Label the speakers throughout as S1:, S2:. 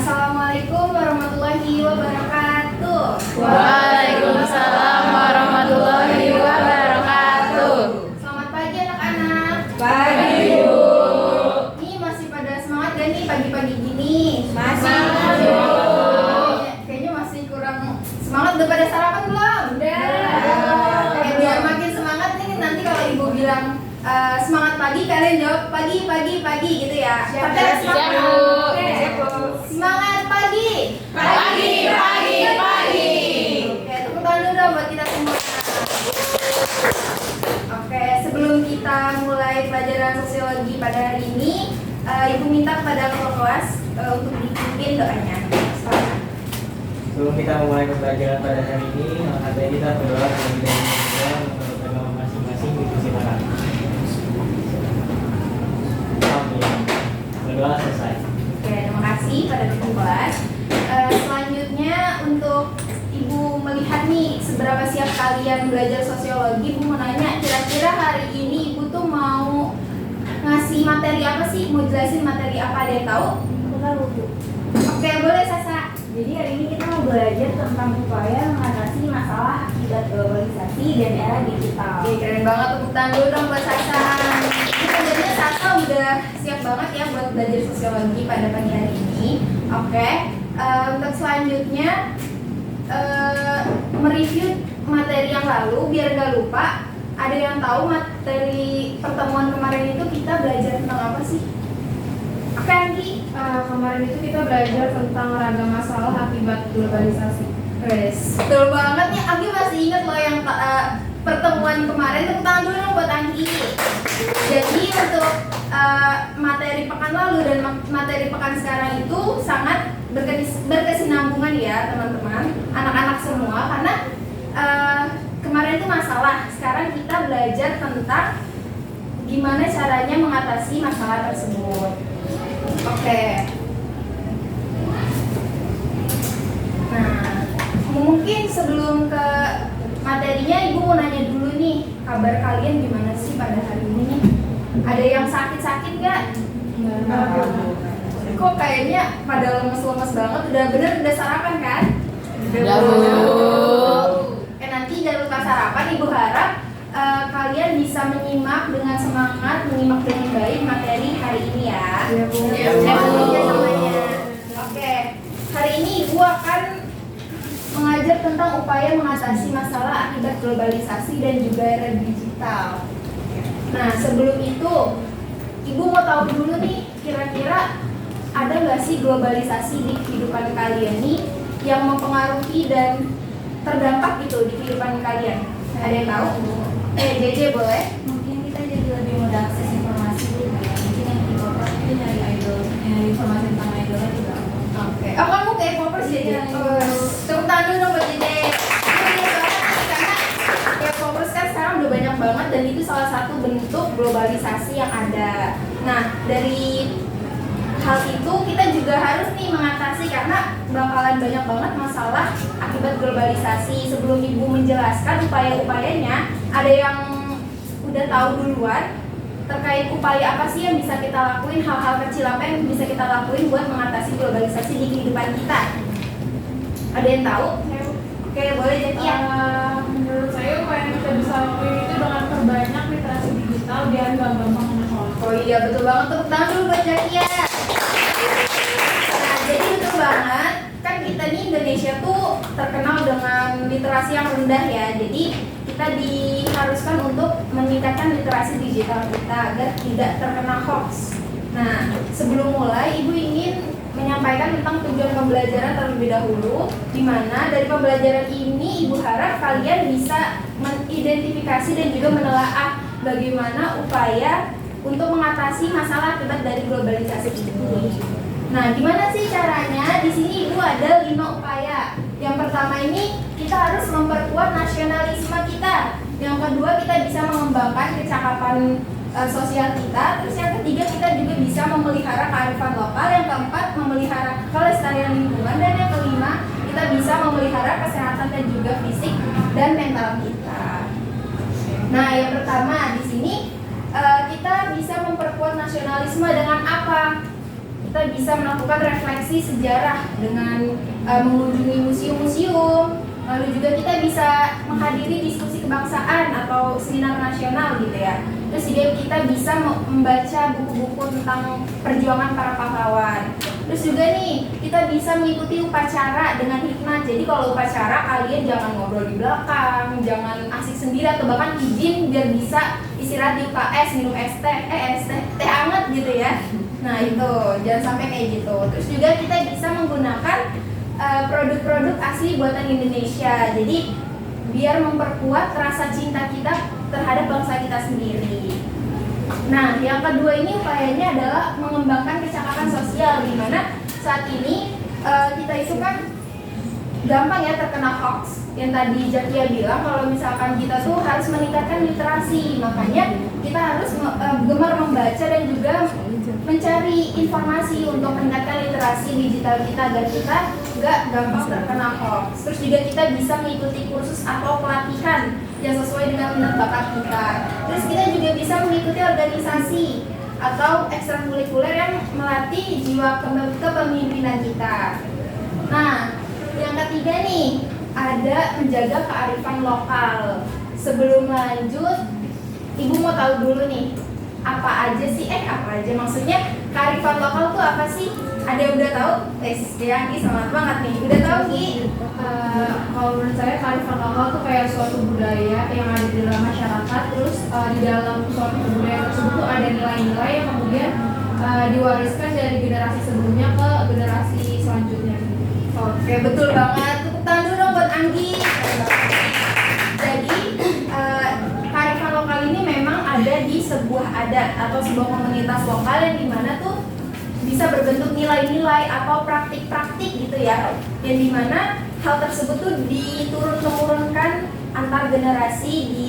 S1: Assalamualaikum warahmatullahi wabarakatuh.
S2: Waalaikumsalam warahmatullahi wabarakatuh.
S1: Selamat pagi anak-anak.
S2: Pagi, Bu.
S1: Nih masih pada semangat gak nih pagi-pagi gini?
S2: Masih.
S1: Kayaknya masih kurang semangat. Udah pada sarapan belum? Udah. Biar makin semangat nih nanti kalau ibu bilang semangat pagi, kalian jawab pagi gitu ya.
S2: Siap,
S1: Pakai
S2: siap,
S1: semangat.
S2: Bu.
S1: Oke.
S2: Siap, Bu.
S1: Semangat pagi.
S2: Pagi.
S1: Oke, tepuk tangan dulu dong buat kita semua. Oke, sebelum kita mulai pelajaran sosiologi pada hari ini, Ibu minta kepada kakak kelas untuk dipimpin doanya. Silakan.
S3: Sebelum kita memulai pembelajaran pada hari ini, katanya kita berdoa terlebih dahulu menurut agama masing-masing dipersilakan. Amin. Berdoa selesai.
S1: Oke, terima kasih pada kakak kelas. Selanjutnya untuk Ibu melihat nih seberapa siap kalian belajar sosiologi, Ibu mau nanya kira-kira hari ini Ibu tuh mau ngasih materi apa sih? Mau jelasin materi apa, ada yang tahu? Oke, boleh Sasa.
S4: Jadi hari ini kita mau belajar tentang upaya mengatasi masalah akibat globalisasi dan era digital.
S1: Oke, keren banget, tepuk tangan dulu dong buat Sasa. Ini sebenarnya Sasa udah siap banget ya buat belajar sosiologi pada pagi hari ini. Oke, untuk selanjutnya mereview materi yang lalu biar nggak lupa. Ada yang tahu materi pertemuan kemarin itu kita belajar tentang apa sih? Oke, Anggi.
S5: Kemarin itu kita belajar tentang ragam masalah akibat globalisasi.
S1: Yes, betul banget nih. Anggi masih ingat loh yang pertemuan kemarin. Tepuk tangan dulu dong buat Anggi. Jadi untuk materi pekan lalu dan materi pekan sekarang itu sangat berkesinambungan ya teman-teman, anak-anak semua, karena kemarin itu masalah. Sekarang kita belajar tentang gimana caranya mengatasi masalah tersebut. Oke. Nah, mungkin sebelum ke materinya, Ibu mau nanya dulu nih, kabar kalian gimana sih pada hari ini nih? Ada yang sakit-sakit nggak? Kok kayaknya pada lemes-lemes banget? Udah sarapan kan?
S2: Ya, Bu.
S1: Nanti jangan lupa sarapan. Ibu harap kalian bisa menyimak dengan semangat, menyimak dengan baik materi hari ini ya.
S5: Iya, Bu.
S1: Iya, Bu. Ya, semuanya. Oke, hari ini Ibu akan mengajar tentang upaya mengatasi masalah akibat globalisasi dan juga era digital. Nah, sebelum itu, Ibu mau tahu dulu nih, kira-kira ada nggak sih globalisasi di kehidupan kalian nih yang mempengaruhi dan terdampak gitu di kehidupan kalian? Ada yang tahu? JJ boleh?
S4: Mungkin kita jadi lebih mudah akses informasi gitu ya. Mungkin yang K-popers itu nyari idol, nyari informasi tentang idolnya juga.
S1: Oke. Oh, kamu K-popers JJ? Tepuk tangan dulu dong buat JJ. Karena K-popers kan sekarang udah banyak banget dan itu salah satu bentuk globalisasi yang ada. Nah, dari hal itu kita juga harus nih mengatasi karena bakalan banyak banget masalah akibat globalisasi. Sebelum Ibu menjelaskan upaya-upayanya, ada yang udah tahu duluan terkait upaya apa sih yang bisa kita lakuin, hal-hal kecil apa yang bisa kita lakuin buat mengatasi globalisasi di kehidupan kita? Ada yang tahu? Oke, boleh jadi ya.
S5: Menurut saya upaya yang kita bisa lakuin itu dengan perbanyak literasi digital biar nggak gampang menyekolahkan.
S1: Oh iya, betul banget, tepuk tangan dulu buat Zakia. Nah, jadi betul banget, kan kita nih Indonesia tuh terkenal dengan literasi yang rendah ya. Jadi kita diharuskan untuk meningkatkan literasi digital kita agar tidak terkena hoax. Nah, sebelum mulai, Ibu ingin menyampaikan tentang tujuan pembelajaran terlebih dahulu, di mana dari pembelajaran ini Ibu harap kalian bisa mengidentifikasi dan juga menelaah bagaimana upaya untuk mengatasi masalah akibat dari globalisasi ini. Nah, gimana sih caranya? Di sini Ibu ada 5 upaya. Yang pertama ini kita harus memperkuat nasionalisme kita. Yang kedua kita bisa mengembangkan kecakapan sosial kita. Terus yang ketiga kita juga bisa memelihara kearifan lokal. Yang keempat memelihara kelestarian lingkungan. Dan yang kelima kita bisa memelihara kesehatan dan juga fisik dan mental kita. Nah, yang pertama di sini kita bisa memperkuat nasionalisme dengan apa? kita bisa melakukan refleksi sejarah dengan mengunjungi museum-museum. Lalu juga kita bisa menghadiri diskusi kebangsaan atau seminar nasional gitu ya. Terus juga kita bisa membaca buku-buku tentang perjuangan para pahlawan. Terus juga nih, kita bisa mengikuti upacara dengan hikmat. Jadi kalau upacara kalian jangan ngobrol di belakang, jangan asik sendiri atau bahkan izin biar bisa istirahat di UKS, minum teh hangat gitu ya. Nah itu, jangan sampai kayak gitu. Terus juga kita bisa menggunakan produk-produk asli buatan Indonesia. Jadi biar memperkuat rasa cinta kita terhadap bangsa kita sendiri. Nah, yang kedua ini upayanya adalah mengembangkan kecakapan sosial, di mana saat ini kita itu kan gampang ya terkena hoax. Yang tadi Jakia bilang kalau misalkan kita tuh harus meningkatkan literasi, makanya kita harus gemar membaca dan juga mencari informasi untuk meningkatkan literasi digital kita agar kita nggak gampang terkena hoax. Terus juga kita bisa mengikuti kursus atau pelatihan yang sesuai dengan minat bakat kita. Terus kita juga bisa mengikuti organisasi atau ekstrakurikuler yang melatih jiwa kepemimpinan kita. Nah, yang ketiga nih, ada menjaga kearifan lokal. Sebelum lanjut, Ibu mau tahu dulu nih, apa aja maksudnya kearifan lokal tuh apa sih? Ada yang udah tahu? Ya, Gi, semangat banget nih. Udah tahu, Gi?
S5: Kalau menurut saya kearifan lokal tuh kayak suatu budaya yang ada di dalam masyarakat, terus di dalam suatu budaya tersebut tuh ada nilai-nilai yang kemudian diwariskan dari generasi sebelumnya ke generasi selanjutnya.
S1: Oke, betul banget. Tepuk tangan dulu dong buat Anggi. Jadi kearifan lokal ini memang ada di sebuah adat atau sebuah komunitas lokal yang dimana tuh bisa berbentuk nilai-nilai atau praktik-praktik gitu ya, yang dimana hal tersebut tuh diturun-temurunkan antar generasi di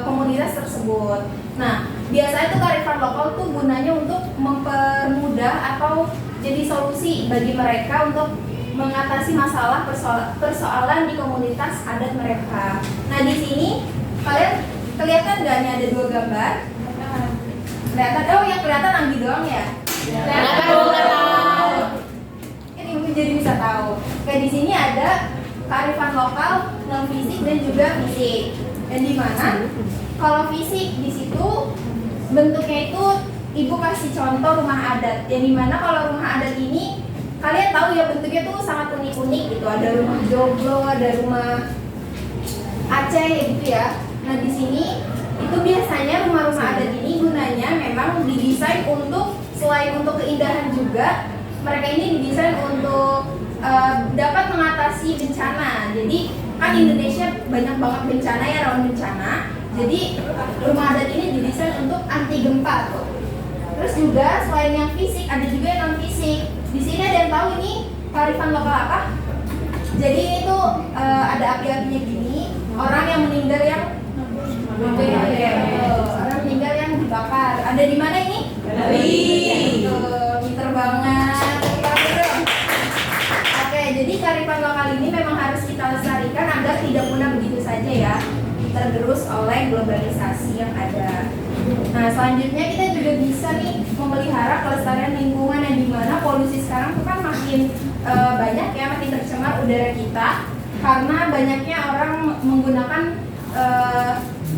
S1: komunitas tersebut. Nah, biasanya tuh kearifan lokal tuh gunanya untuk mempermudah atau jadi solusi bagi mereka untuk mengatasi masalah persoalan di komunitas adat mereka. Nah, di sini kalian kelihatan nggak nih ada dua gambar? Kelihatan? Oh, yang kelihatan Anggi doang ya? Ini mungkin jadi bisa tahu. Kayak di sini ada kearifan lokal, non fisik dan juga fisik. Dan di mana kalau fisik di situ bentuknya itu Ibu kasih contoh rumah adat. Yang dimana kalau rumah adat ini kalian tahu ya bentuknya tuh sangat unik-unik gitu. Ada rumah joglo, ada rumah Aceh gitu ya. Nah di sini itu biasanya rumah-rumah adat ini gunanya memang didesain untuk selain untuk keindahan juga, mereka ini didesain untuk dapat mengatasi bencana. Jadi kan Indonesia banyak banget bencana ya, rawan bencana. Jadi rumah adat ini didesain untuk anti gempa tuh. Terus juga selain yang fisik ada juga yang non fisik. Di sini ada yang tahu ini kearifan lokal apa? Jadi ini tuh ada api-apinya gini. Orang yang meninggal yang orang meninggal yang dibakar. Ada di mana ini? Pinter banget. Oke, jadi kearifan lokal ini memang harus kita lestarikan agar tidak punah begitu saja ya, tergerus oleh globalisasi yang ada. Nah, selanjutnya kita juga bisa nih memelihara kelestarian lingkungan yang dimana polusi sekarang tuh kan makin banyak ya, makin tercemar udara kita karena banyaknya orang menggunakan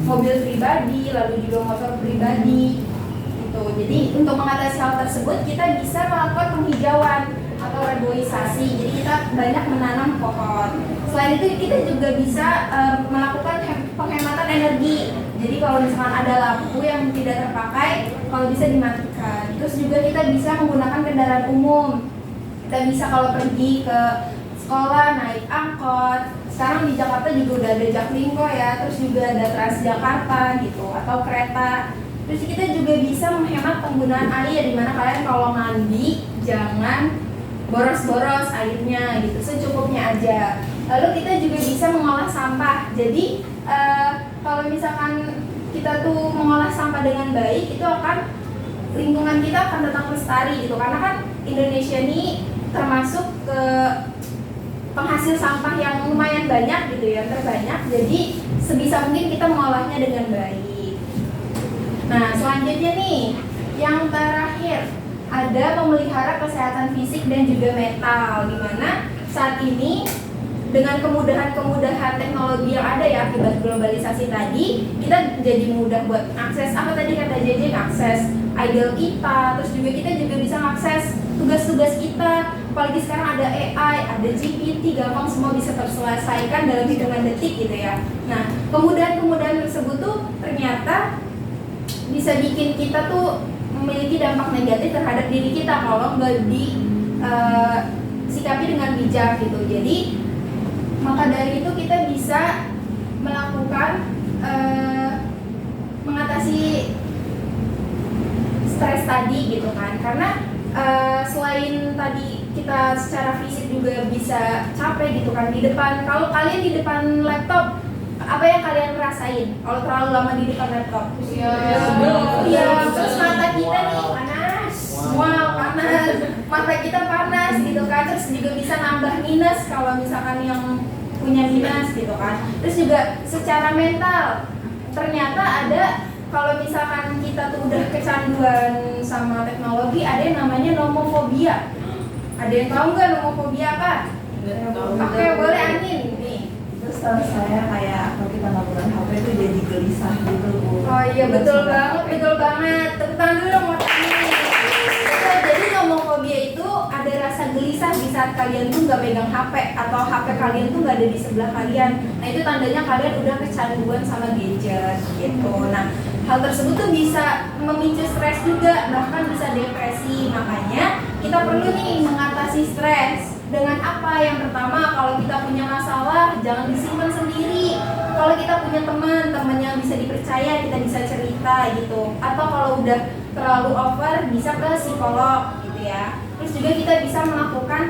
S1: mobil pribadi, lalu juga motor pribadi gitu. Jadi untuk mengatasi hal tersebut kita bisa melakukan penghijauan atau reboisasi. Jadi kita banyak menanam pohon. Selain itu kita juga bisa melakukan penghematan energi. Jadi kalau misalkan ada lampu yang tidak terpakai, kalau bisa dimatikan. Terus juga kita bisa menggunakan kendaraan umum. Kita bisa kalau pergi ke sekolah naik angkot. Sekarang di Jakarta juga udah ada Jaklingko ya, terus juga ada Transjakarta gitu atau kereta. Terus kita juga bisa menghemat penggunaan air, di mana kalian kalau mandi jangan boros-boros airnya gitu, secukupnya aja. Lalu kita juga bisa mengolah sampah. Jadi kalau misalkan kita tuh mengolah sampah dengan baik, itu akan lingkungan kita akan tetap lestari gitu. Karena kan Indonesia ini termasuk ke penghasil sampah yang lumayan banyak gitu ya, terbanyak. Jadi sebisa mungkin kita mengolahnya dengan baik. Nah, selanjutnya nih, yang terakhir ada memelihara kesehatan fisik dan juga mental, dimana saat ini dengan kemudahan-kemudahan teknologi yang ada ya akibat globalisasi tadi, kita jadi mudah buat akses apa tadi kata JJ, akses idol kita, terus juga kita juga bisa akses tugas-tugas kita. Apalagi sekarang ada AI, ada GPT, gampang semua bisa terselesaikan dalam hitungan detik gitu ya. Nah, kemudahan-kemudahan tersebut tuh ternyata bisa bikin kita tuh memiliki dampak negatif terhadap diri kita kalau nggak sikapi dengan bijak gitu. Jadi maka dari itu kita bisa melakukan mengatasi stres tadi gitu kan, karena selain tadi kita secara fisik juga bisa capek gitu kan di depan. Kalau kalian di depan laptop, apa yang kalian rasain kalau terlalu lama di depan laptop? Iya, terus mata kita nih panas, panas, mata kita panas gitu kan. Terus juga bisa nambah minus kalau misalkan yang punya minus gitu kan. Terus juga secara mental, ternyata ada kalau misalkan kita tuh udah kecanduan sama teknologi, ada yang namanya nomofobia. Ada yang tahu nggak nomofobia apa? Oke, boleh Anin nih.
S4: Terus tahu saya kayak kalau kita nggak pegang HP itu jadi gelisah gitu.
S1: Oh iya betul banget. Tepuk tangan dulu dong buat Anin. Jadi nomofobia itu ada rasa gelisah di saat kalian tuh nggak pegang HP atau HP kalian tuh nggak ada di sebelah kalian. Nah itu tandanya kalian udah kecanduan sama gadget gitu. Nah hal tersebut tuh bisa memicu stres juga, bahkan bisa depresi. Makanya kita perlu nih mengatasi stres dengan apa? Yang pertama, kalau kita punya masalah jangan disimpan sendiri. Kalau kita punya teman yang bisa dipercaya, kita bisa cerita gitu. Atau kalau udah terlalu over, bisa ke psikolog gitu ya. Terus juga kita bisa melakukan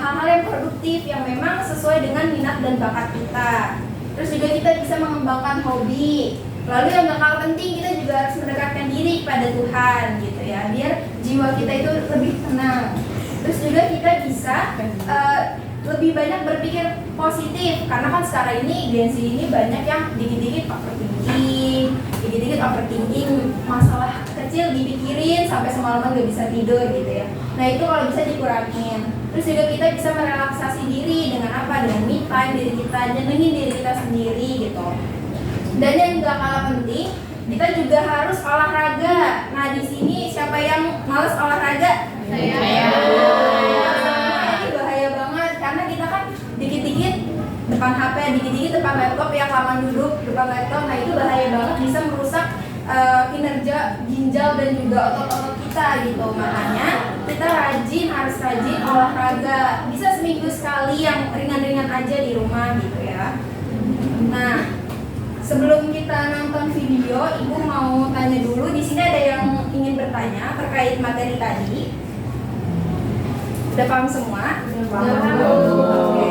S1: hal-hal yang produktif yang memang sesuai dengan minat dan bakat kita. Terus juga kita bisa mengembangkan hobi. Lalu yang gak kalah penting, kita juga harus mendekatkan diri kepada Tuhan gitu ya, biar jiwa kita itu lebih tenang. Terus juga kita bisa lebih banyak berpikir positif, karena kan sekarang ini Gen Z ini banyak yang dikit-dikit overthinking, masalah kecil dipikirin sampai semalaman gak bisa tidur gitu ya. Nah itu kalau bisa dikurangin. Terus juga kita bisa merelaksasi diri dengan apa? Dengan me time diri kita, nyenengin diri kita sendiri gitu. Dan yang gak kalah penting, kita juga harus olahraga. Nah di sini siapa yang males olahraga? Saya. Ini bahaya banget karena kita kan dikit-dikit depan HP, dikit-dikit depan laptop, yang lama duduk depan laptop. Nah itu bahaya banget, bisa merusak kinerja ginjal dan juga otot-otot kita gitu. Makanya kita harus rajin olahraga. Bisa seminggu sekali yang ringan-ringan aja di rumah gitu ya. Nah sebelum kita nonton video, Ibu mau tanya dulu. Di sini ada yang ingin bertanya terkait materi tadi. Udah paham semua? Udah paham. Oke.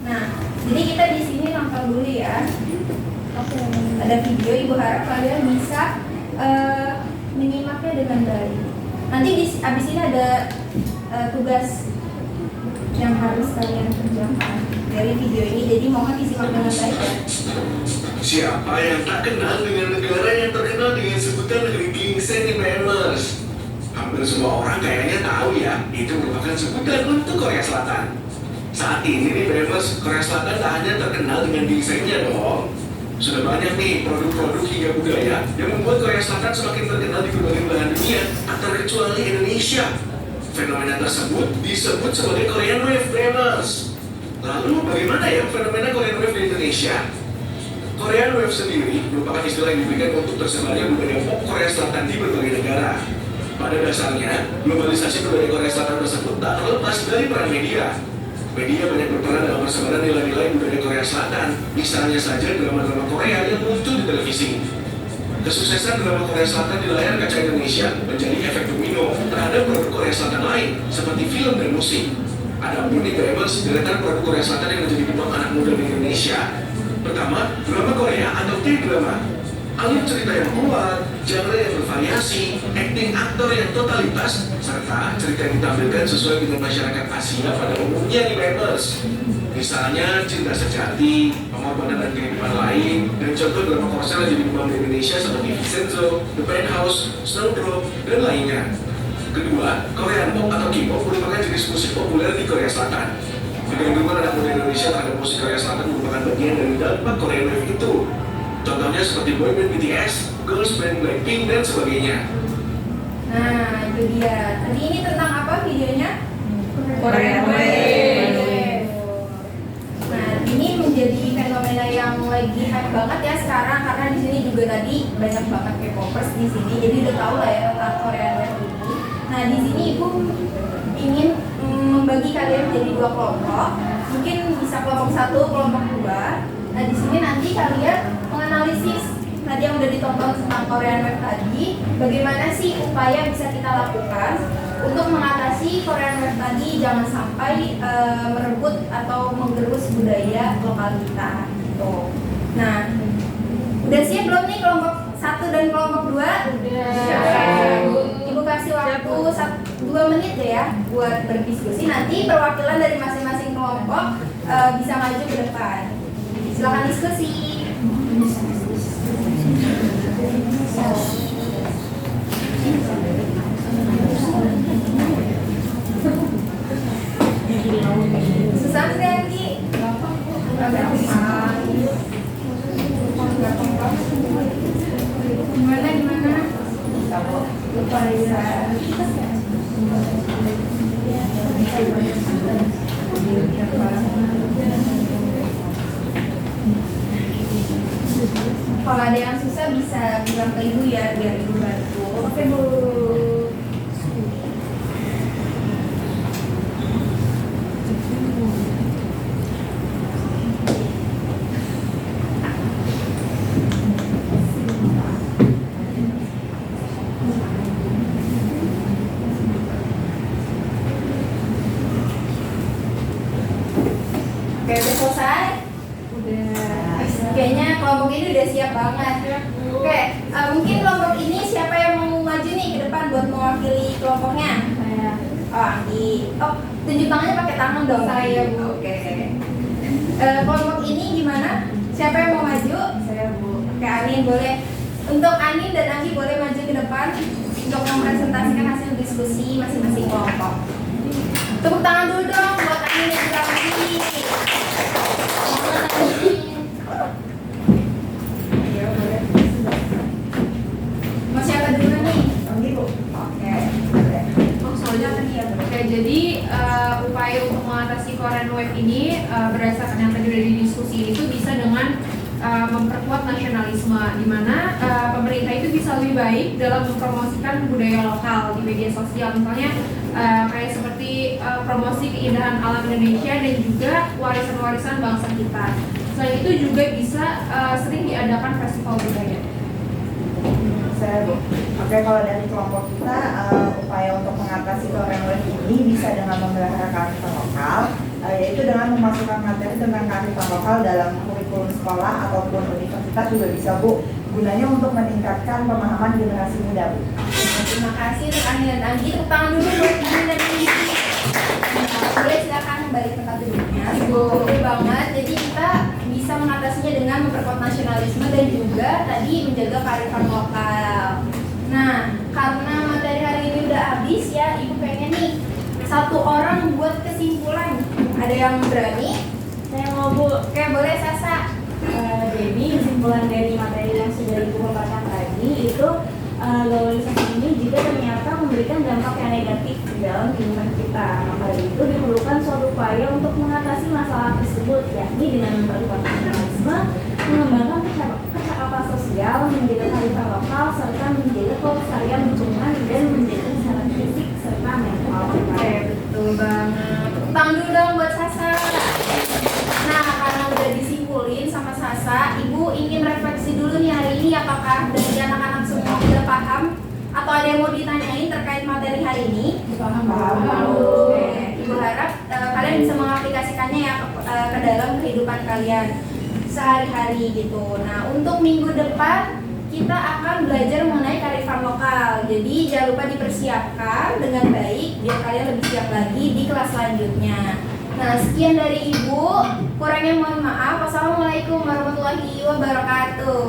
S1: Nah, jadi kita di sini nonton dulu ya. Oke. Ada video. Ibu harap kalian bisa menyimaknya dengan baik. Nanti abis ini ada tugas yang harus kalian kerjakan dari video ini, jadi mohon disimak dengan baik ya.
S6: Siapa yang tak kenal dengan negara yang terkenal dengan sebutan negeri ginseng di PMers? Hampir semua orang kayaknya tahu ya, itu merupakan sebutan untuk Korea Selatan. Saat ini nih PMers, Korea Selatan tak hanya terkenal dengan ginsengnya dong. Sudah banyak nih produk-produk hingga budaya yang membuat Korea Selatan semakin terkenal di berbagai belahan dunia, tak terkecuali Indonesia. Fenomena tersebut disebut sebagai Korean Wave PMers. Lalu bagaimana ya fenomena Korean Wave di Indonesia? Korean Wave sendiri merupakan istilah yang diberikan untuk tersebarnya budaya pop Korea Selatan di berbagai negara. Pada dasarnya, globalisasi budaya Korea Selatan tersebut tak terlepas dari peran media. Media banyak berperan dalam persebaran nilai-nilai budaya Korea Selatan. Misalnya saja drama-drama Korea yang muncul di televisi. Kesuksesan drama Korea Selatan di layar kaca Indonesia menjadi efek domino terhadap produk Korea Selatan lain, seperti film dan musik. Ada pun di PMers, deretan produk Korea Selatan yang menjadi bintang anak muda di Indonesia. Pertama, drama Korea atau K-drama. Alur cerita yang kuat, genre yang bervariasi, akting aktor yang totalitas, serta cerita yang ditampilkan sesuai dengan masyarakat Asia pada umumnya di PMers. Misalnya Cinta Sejati, Pengorbanan dan Kehidupan Lain, dan contoh drama komersial yang jadi kembang di Indonesia seperti Vincenzo, The Penthouse, Snowdrop, dan lainnya. Kedua, Korean pop atau K-pop merupakan jenis musik populer di Korea Selatan. Kegaduhan anak muda Indonesia terhadap musik Korea Selatan merupakan bagian dari dampak Korean Wave itu. Contohnya seperti boyband BTS, girls band Blackpink, dan sebagainya.
S1: Nah, itu dia. Tadi ini tentang apa videonya?
S2: Korean Wave.
S1: Nah, ini menjadi fenomena yang lagi hype banget ya sekarang, karena di sini juga tadi banyak banget K-popers di sini. Jadi udah tahu lah ya tentang Korean Wave ini. Nah, di sini Ibu ingin membagi kalian menjadi dua kelompok. Mungkin bisa kelompok 1, kelompok 2. Nah, di sini nanti kalian menganalisis tadi yang udah ditonton tentang Korean Wave tadi, bagaimana sih upaya bisa kita lakukan untuk mengatasi Korean Wave tadi, jangan sampai merebut atau menggerus budaya lokal kita gitu. Nah, udah siap belum nih kelompok 1 dan kelompok 2? Udah. Ibu kasih waktu 2 menit deh ya buat berdiskusi. Nanti perwakilan dari masing-masing kelompok bisa maju ke depan. Silakan diskusi. Susah sih Anggi. Gimana? Lupa ya. Kalau ada yang susah bisa bilang ke ibu ya, biar ibu bantu. Oke Bu. Oke, udah selesai? Udah. Kayaknya kelompok ini udah siap banget. Oke, mungkin kelompok ini siapa yang mau maju nih ke depan buat mewakili kelompoknya?
S5: Saya.
S1: Oh, Anggi. Oh, tunjuk tangannya pakai tangan dong.
S5: Saya, Bu.
S1: Oke. Kelompok ini gimana? Siapa yang mau maju?
S5: Saya, Bu.
S1: Oke, Anin boleh. Untuk Anin dan Anggi boleh maju ke depan untuk mempresentasikan hasil diskusi masing-masing kelompok. Tepuk tangan dulu dong buat Anin dan juga Anggi. Ya, boleh. Mau siapa dulu nih? Anggi, Bu. Oke. Boleh.
S5: Soalnya tadi ya. Oke, jadi upaya untuk mengatasi Korean Wave ini berdasarkan yang tadi udah didiskusi itu bisa dengan memperkuat nasionalisme, di mana pemerintah itu bisa lebih baik dalam mempromosikan budaya lokal di media sosial, misalnya kayak seperti promosi keindahan alam Indonesia dan juga warisan-warisan bangsa kita. Selain itu juga bisa sering diadakan festival budaya.
S2: Saya Bu. Oke, kalau dari kelompok kita upaya untuk mengatasi Korean Wave ini bisa dengan memelihara kearifan lokal, yaitu dengan memasukkan materi tentang kearifan lokal dalam kurikulum sekolah ataupun universitas juga bisa Bu. Gunanya untuk meningkatkan pemahaman generasi muda Bu.
S1: Terima kasih untuk Anin dan Anggi. Tepuk tangan dulu buat Anin dan Anggi. Boleh silakan kembali ke tempat duduknya. Betul banget. Jadi kita bisa mengatasinya dengan memperkuat nasionalisme dan juga tadi menjaga kearifan lokal. Nah, karena materi hari ini udah habis ya, Ibu pengen nih satu orang buat kesimpulan. Ada yang berani?
S4: Saya mau Bu.
S1: Oke, boleh Sasa.
S4: Jadi kesimpulan dari materi yang sudah Ibu paparkan tadi itu globalisasi ini juga ternyata memberikan dampak yang negatif di dalam kehidupan kita. Maka itu diperlukan suatu upaya untuk mengatasi masalah tersebut, yakni dengan memperkuat nasionalisme, mengembangkan percakapan sosial, menjaga kearifan lokal, serta menjaga kelestarian lingkungan dan menjaga kesehatan fisik serta mental.
S1: Oke, betul banget. Tepuk tangan dulu dong buat Sasa. Nah, karena udah disimpulin sama Sasa, Ibu ingin refleksi dulu nih hari ini apakah dari anak-anak semua udah paham atau ada yang mau ditanyain terkait materi hari ini?
S2: Paham.
S1: Oke, Ibu harap kalian bisa mengaplikasikannya ya ke dalam kehidupan kalian sehari-hari gitu. Nah, untuk minggu depan kita akan belajar mengenai kearifan lokal. Jadi jangan lupa dipersiapkan dengan baik biar kalian lebih siap lagi di kelas selanjutnya. Nah, sekian dari Ibu. Kurangnya mohon maaf. Wassalamualaikum warahmatullahi wabarakatuh.